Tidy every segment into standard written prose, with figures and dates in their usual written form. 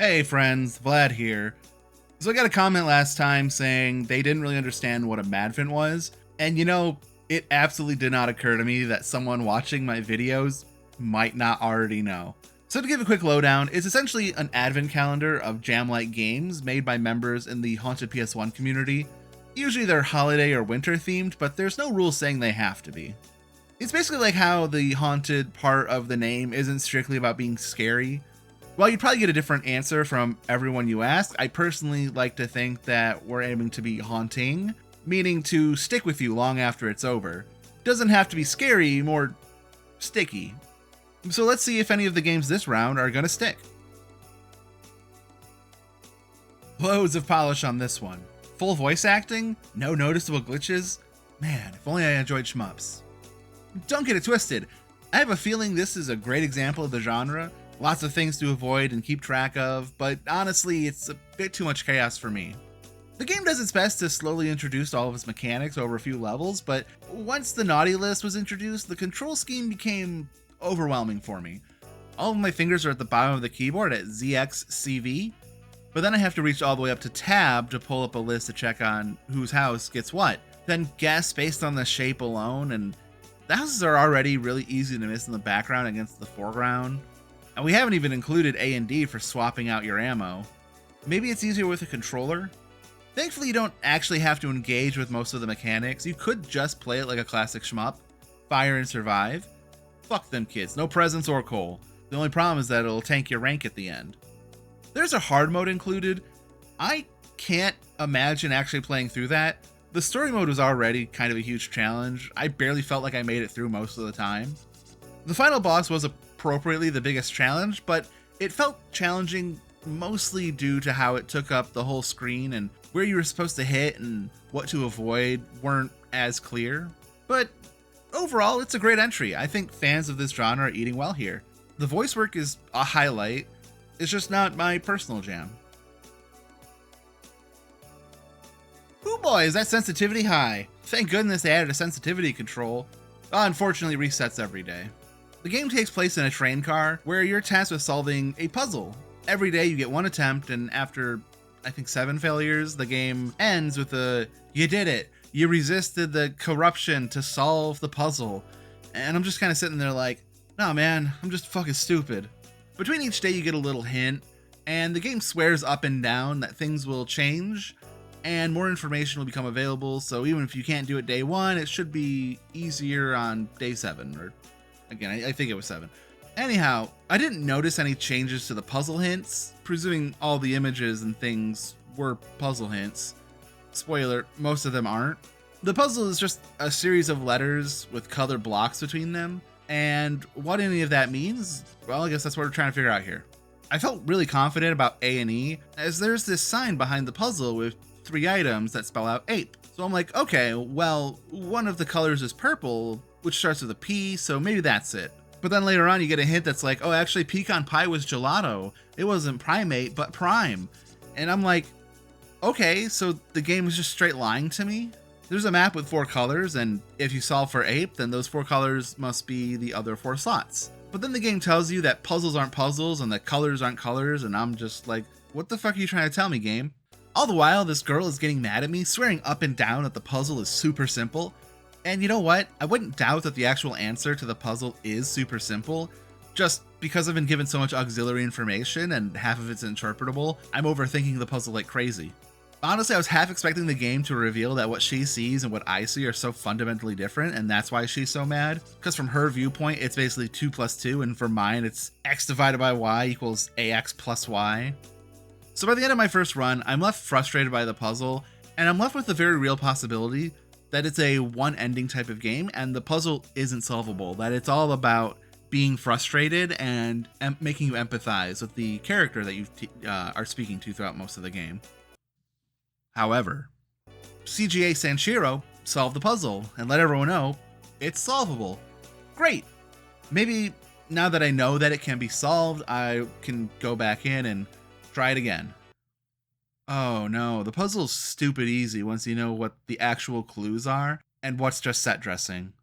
Hey friends, Vlad here. So I got a comment last time saying they didn't really understand what a Madvent was, and it absolutely did not occur to me that someone watching my videos might not already know. So to give a quick lowdown, it's essentially an advent calendar of jam-like games made by members in the Haunted PS1 community. Usually they're holiday or winter themed, but there's no rule saying they have to be. It's basically like how the haunted part of the name isn't strictly about being scary. While you'd probably get a different answer from everyone you ask, I personally like to think that we're aiming to be haunting, meaning to stick with you long after it's over. Doesn't have to be scary, more sticky. So let's see if any of the games this round are gonna stick. Loads of polish on this one. Full voice acting, no noticeable glitches. Man, if only I enjoyed shmups. Don't get it twisted. I have a feeling this is a great example of the genre. Lots of things to avoid and keep track of, but honestly, it's a bit too much chaos for me. The game does its best to slowly introduce all of its mechanics over a few levels, but once the naughty list was introduced, the control scheme became overwhelming for me. All of my fingers are at the bottom of the keyboard at ZXCV, but then I have to reach all the way up to Tab to pull up a list to check on whose house gets what, then guess based on the shape alone, and the houses are already really easy to miss in the background against the foreground. And we haven't even included A and D for swapping out your ammo. Maybe it's easier with a controller? Thankfully you don't actually have to engage with most of the mechanics. You could just play it like a classic shmup, fire and survive. Fuck them kids, no presents or coal. The only problem is that it'll tank your rank at the end. There's a hard mode included. I can't imagine actually playing through that. The story mode was already kind of a huge challenge. I barely felt like I made it through most of the time. The final boss was appropriately the biggest challenge, but it felt challenging mostly due to how it took up the whole screen and where you were supposed to hit and what to avoid weren't as clear. But overall, it's a great entry. I think fans of this genre are eating well here. The voice work is a highlight. It's just not my personal jam. Oh boy, is that sensitivity high. Thank goodness they added a sensitivity control. Unfortunately, resets every day. The game takes place in a train car where you're tasked with solving a puzzle. Every day you get one attempt, and after, I think, 7 failures, the game ends with a, you did it. You resisted the corruption to solve the puzzle. And I'm just kind of sitting there like, nah man, I'm just fucking stupid. Between each day you get a little hint, and the game swears up and down that things will change, and more information will become available, so even if you can't do it day 1, it should be easier on day 7, or again, I think it was 7. Anyhow, I didn't notice any changes to the puzzle hints, presuming all the images and things were puzzle hints. Spoiler, most of them aren't. The puzzle is just a series of letters with color blocks between them, and what any of that means, well, I guess that's what we're trying to figure out here. I felt really confident about A and E, as there's this sign behind the puzzle with 3 items that spell out ape. So I'm like, okay, well, one of the colors is purple, which starts with a P, so maybe that's it. But then later on you get a hint that's like, oh, actually pecan pie was gelato. It wasn't primate, but prime. And I'm like, okay, so the game is just straight lying to me? There's a map with 4 colors, and if you solve for ape, then those 4 colors must be the other 4 slots. But then the game tells you that puzzles aren't puzzles and that colors aren't colors, and I'm just like, what the fuck are you trying to tell me, game? All the while, this girl is getting mad at me, swearing up and down that the puzzle is super simple. And you know what? I wouldn't doubt that the actual answer to the puzzle is super simple. Just because I've been given so much auxiliary information and half of it's interpretable, I'm overthinking the puzzle like crazy. Honestly, I was half expecting the game to reveal that what she sees and what I see are so fundamentally different, and that's why she's so mad. Because from her viewpoint, it's basically 2 plus 2, and from mine, it's x divided by y equals ax plus y. So by the end of my first run, I'm left frustrated by the puzzle, and I'm left with the very real possibility that it's a one-ending type of game, and the puzzle isn't solvable, that it's all about being frustrated and making you empathize with the character that you are speaking to throughout most of the game. However, CGA Sanshiro solved the puzzle and let everyone know it's solvable. Great! Maybe now that I know that it can be solved, I can go back in and try it again. Oh no, the puzzle's stupid easy once you know what the actual clues are and what's just set dressing.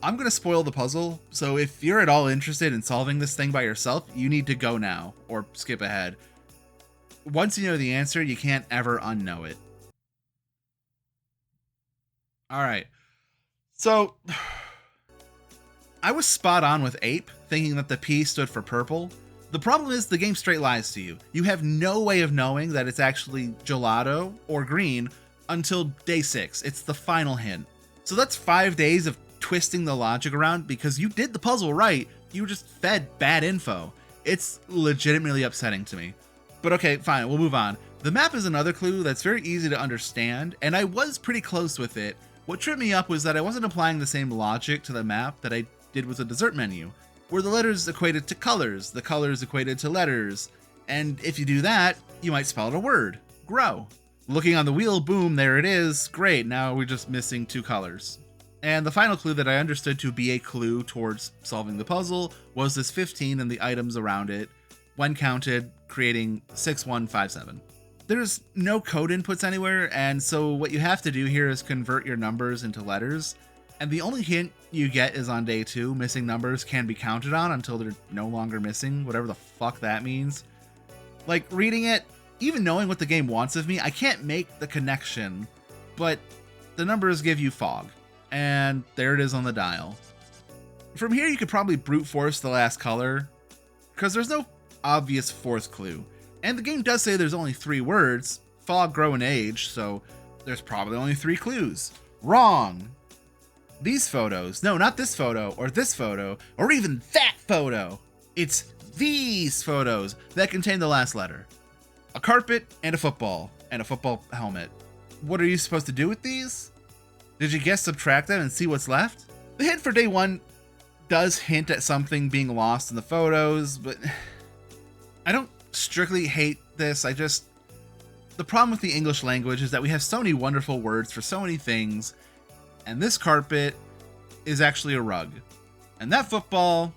I'm gonna spoil the puzzle, so if you're at all interested in solving this thing by yourself, you need to go now, or skip ahead. Once you know the answer, you can't ever unknow it. All right. So I was spot on with ape, thinking that the P stood for purple. The problem is the game straight lies to you. You have no way of knowing that it's actually gelato or green until day 6. It's the final hint. So that's 5 days of twisting the logic around because you did the puzzle right. You were just fed bad info. It's legitimately upsetting to me. But okay, fine, we'll move on. The map is another clue that's very easy to understand, and I was pretty close with it. What tripped me up was that I wasn't applying the same logic to the map that I did with the dessert menu, where the letters equated to colors, the colors equated to letters, and if you do that, you might spell out a word, grow. Looking on the wheel, boom, there it is, great, now we're just missing 2 colors. And the final clue that I understood to be a clue towards solving the puzzle was this 15 and the items around it, when counted, creating 6157. There's no code inputs anywhere, and so what you have to do here is convert your numbers into letters, and the only hint you get is on day 2, missing numbers can be counted on until they're no longer missing, whatever the fuck that means. Like, reading it, even knowing what the game wants of me, I can't make the connection, but the numbers give you fog. And there it is on the dial. From here, you could probably brute force the last color, because there's no obvious 4th clue. And the game does say there's only 3 words, fog, grow, and age, so there's probably only 3 clues. Wrong! These photos, no, not this photo, or even that photo. It's these photos that contain the last letter. A carpet and a football helmet. What are you supposed to do with these? Did you guess subtract them and see what's left? The hint for day 1 does hint at something being lost in the photos, but I don't strictly hate this. The problem with the English language is that we have so many wonderful words for so many things, and this carpet is actually a rug. And that football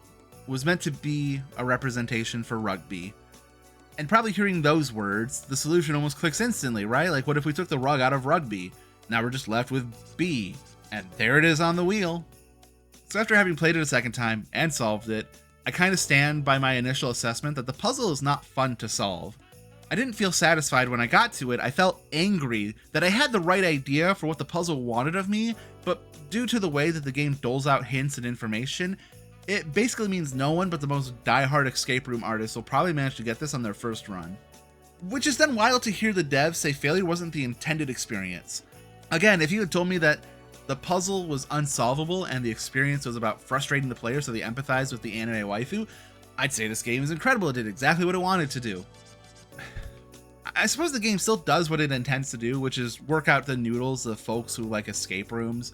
was meant to be a representation for rugby. And probably hearing those words, the solution almost clicks instantly, right? Like, what if we took the rug out of rugby? Now we're just left with B, and there it is on the wheel. So after having played it a second time and solved it, I kind of stand by my initial assessment that the puzzle is not fun to solve. I didn't feel satisfied when I got to it. I felt angry that I had the right idea for what the puzzle wanted of me, but due to the way that the game doles out hints and information, it basically means no one but the most diehard escape room artists will probably manage to get this on their first run. Which is then wild to hear the devs say failure wasn't the intended experience. Again, if you had told me that the puzzle was unsolvable and the experience was about frustrating the player so they empathize with the anime waifu, I'd say this game is incredible. It did exactly what it wanted to do. I suppose the game still does what it intends to do, which is work out the noodles of folks who like escape rooms.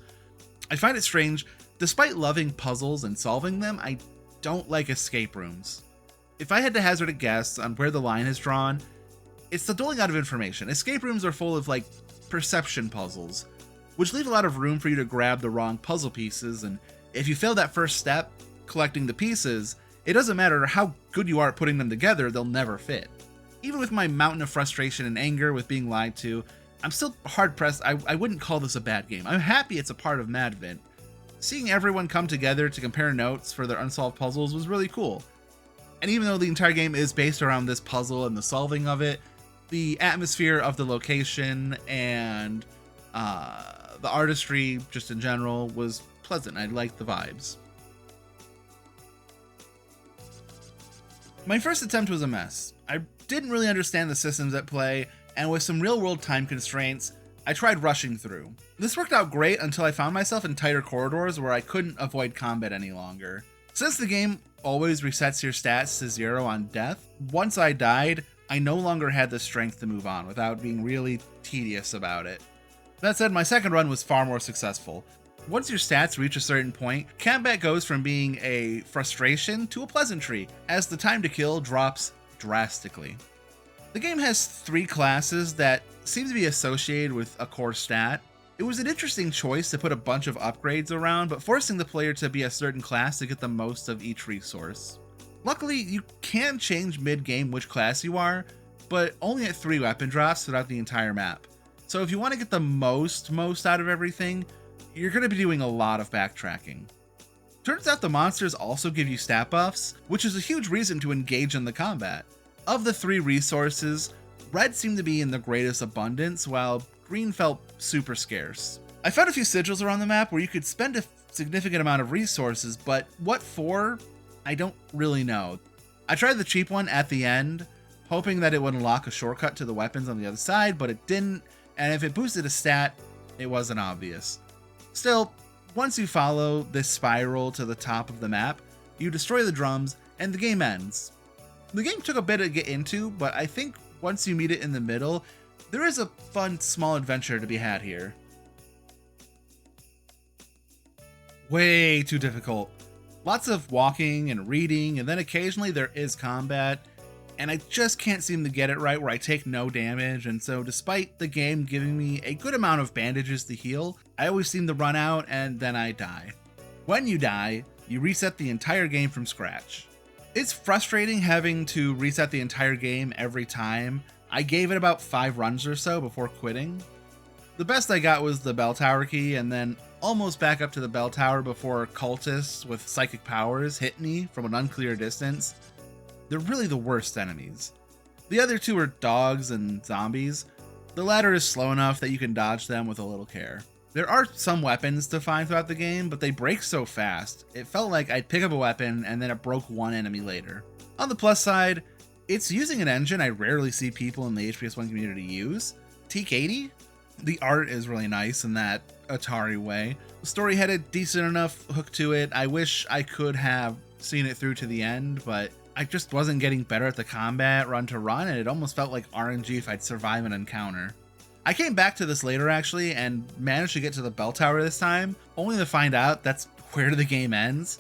I find it strange, despite loving puzzles and solving them, I don't like escape rooms. If I had to hazard a guess on where the line is drawn, it's the doling out of information. Escape rooms are full of, like, perception puzzles, which leave a lot of room for you to grab the wrong puzzle pieces, and if you fail that first step, collecting the pieces, it doesn't matter how good you are at putting them together, they'll never fit. Even with my mountain of frustration and anger with being lied to, I'm still hard-pressed. I wouldn't call this a bad game. I'm happy it's a part of Madvent. Seeing everyone come together to compare notes for their unsolved puzzles was really cool. And even though the entire game is based around this puzzle and the solving of it, the atmosphere of the location and the artistry, just in general, was pleasant. I liked the vibes. My first attempt was a mess. I didn't really understand the systems at play, and with some real-world time constraints, I tried rushing through. This worked out great until I found myself in tighter corridors where I couldn't avoid combat any longer. Since the game always resets your stats to 0 on death, once I died, I no longer had the strength to move on without being really tedious about it. That said, my second run was far more successful. Once your stats reach a certain point, combat goes from being a frustration to a pleasantry, as the time to kill drops drastically. The game has 3 classes that seem to be associated with a core stat. It was an interesting choice to put a bunch of upgrades around, but forcing the player to be a certain class to get the most of each resource. Luckily, you can change mid-game which class you are, but only at 3 weapon drops throughout the entire map. So if you want to get the most out of everything, you're going to be doing a lot of backtracking. Turns out the monsters also give you stat buffs, which is a huge reason to engage in the combat. Of the 3 resources, red seemed to be in the greatest abundance, while green felt super scarce. I found a few sigils around the map where you could spend a significant amount of resources, but what for? I don't really know. I tried the cheap one at the end, hoping that it would unlock a shortcut to the weapons on the other side, but it didn't, and if it boosted a stat, it wasn't obvious. Still, once you follow this spiral to the top of the map, you destroy the drums, and the game ends. The game took a bit to get into, but I think once you meet it in the middle, there is a fun small adventure to be had here. Way too difficult. Lots of walking and reading, and then occasionally there is combat, and I just can't seem to get it right where I take no damage, and so despite the game giving me a good amount of bandages to heal, I always seem to run out and then I die. When you die, you reset the entire game from scratch. It's frustrating having to reset the entire game every time. I gave it about 5 runs or so before quitting. The best I got was the bell tower key, and then almost back up to the bell tower before cultists with psychic powers hit me from an unclear distance. They're really the worst enemies. The other two are dogs and zombies. The latter is slow enough that you can dodge them with a little care. There are some weapons to find throughout the game, but they break so fast, it felt like I'd pick up a weapon and then it broke one enemy later. On the plus side, it's using an engine I rarely see people in the HPS1 community use. Teak80? The art is really nice in that Atari way. The story had a decent enough hook to it. I wish I could have seen it through to the end, but I just wasn't getting better at the combat run to run, and it almost felt like RNG if I'd survive an encounter. I came back to this later actually and managed to get to the bell tower this time, only to find out that's where the game ends.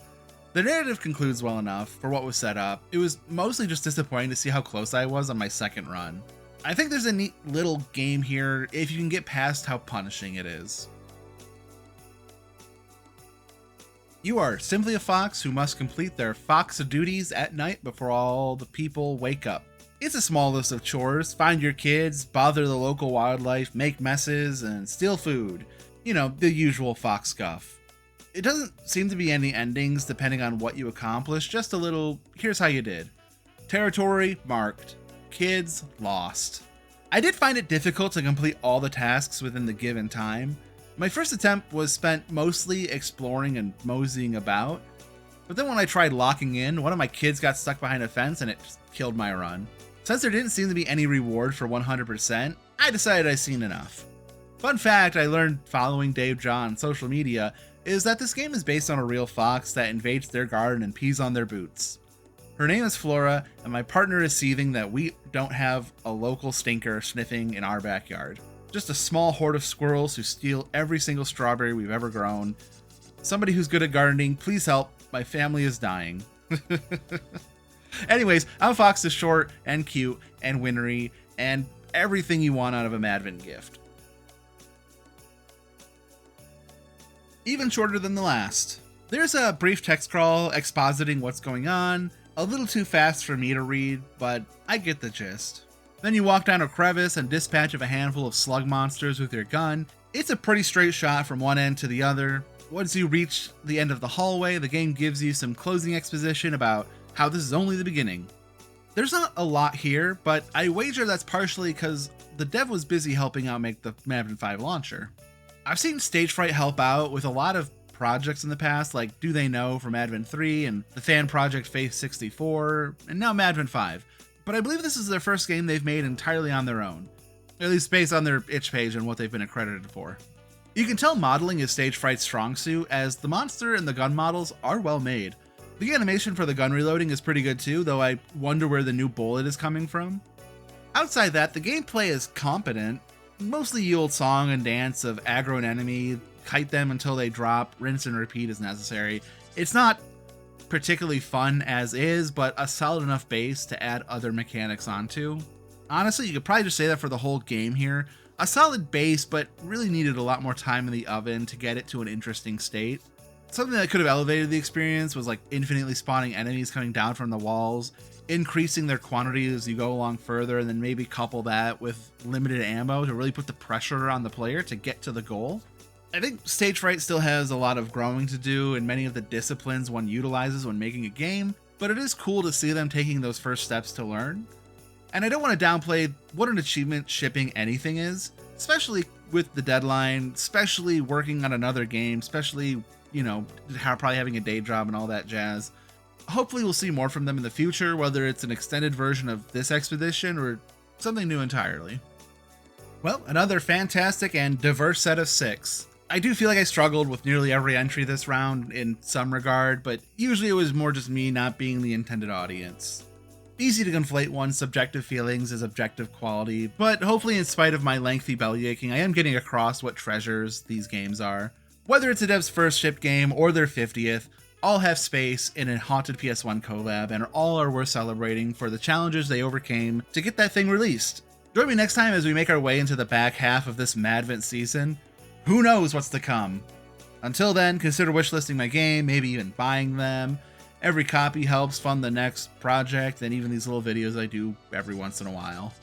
The narrative concludes well enough for what was set up. It was mostly just disappointing to see how close I was on my second run. I think there's a neat little game here if you can get past how punishing it is. You are simply a fox who must complete their fox duties at night before all the people wake up. It's a small list of chores: find your kids, bother the local wildlife, make messes, and steal food. You know, the usual fox stuff. It doesn't seem to be any endings depending on what you accomplish, just a little, here's how you did. Territory marked. Kids lost. I did find it difficult to complete all the tasks within the given time. My first attempt was spent mostly exploring and moseying about, but then when I tried locking in, one of my kids got stuck behind a fence and it just killed my run. Since there didn't seem to be any reward for 100%, I decided I'd seen enough. Fun fact I learned following Dave John on social media is that this game is based on a real fox that invades their garden and pees on their boots. Her name is Flora, and my partner is seething that we don't have a local stinker sniffing in our backyard. Just a small horde of squirrels who steal every single strawberry we've ever grown. Somebody who's good at gardening, please help. My family is dying. Anyways, Outfoxed is short and cute and wintery and everything you want out of a Madvent gift. Even shorter than the last. There's a brief text crawl expositing what's going on, a little too fast for me to read, but I get the gist. Then you walk down a crevice and dispatch of a handful of slug monsters with your gun. It's a pretty straight shot from one end to the other. Once you reach the end of the hallway, the game gives you some closing exposition about how this is only the beginning. There's not a lot here, but I wager that's partially because the dev was busy helping out make the Madvent 5 launcher. I've seen Stage Fright help out with a lot of projects in the past, like Do They Know from Madvent 3 and the fan project Faith 64, and now Madvent 5. But I believe this is their first game they've made entirely on their own, at least based on their itch page and what they've been accredited for. You can tell modeling is Stage Fright's strong suit, as the monster and the gun models are well made. The animation for the gun reloading is pretty good too, though I wonder where the new bullet is coming from. Outside that, the gameplay is competent, mostly the old song and dance of aggro an enemy, kite them until they drop, rinse and repeat as necessary. It's not particularly fun as is, but a solid enough base to add other mechanics onto. Honestly, you could probably just say that for the whole game here. A solid base, but really needed a lot more time in the oven to get it to an interesting state. Something that could have elevated the experience was like infinitely spawning enemies coming down from the walls, increasing their quantity as you go along further, and then maybe couple that with limited ammo to really put the pressure on the player to get to the goal. I think Stage Fright still has a lot of growing to do in many of the disciplines one utilizes when making a game, but it is cool to see them taking those first steps to learn. And I don't want to downplay what an achievement shipping anything is, especially with the deadline, especially working on another game, especially, you know, probably having a day job and all that jazz. Hopefully we'll see more from them in the future, whether it's an extended version of this expedition or something new entirely. Well, another fantastic and diverse set of 6. I do feel like I struggled with nearly every entry this round in some regard, but usually it was more just me not being the intended audience. Easy to conflate one's subjective feelings as objective quality, but hopefully in spite of my lengthy bellyaching, I am getting across what treasures these games are. Whether it's a dev's first shipped game or their 50th, all have space in a haunted PS1 collab and all are worth celebrating for the challenges they overcame to get that thing released. Join me next time as we make our way into the back half of this Madvent season. Who knows what's to come? Until then, consider wishlisting my game, maybe even buying them. Every copy helps fund the next project and even these little videos I do every once in a while.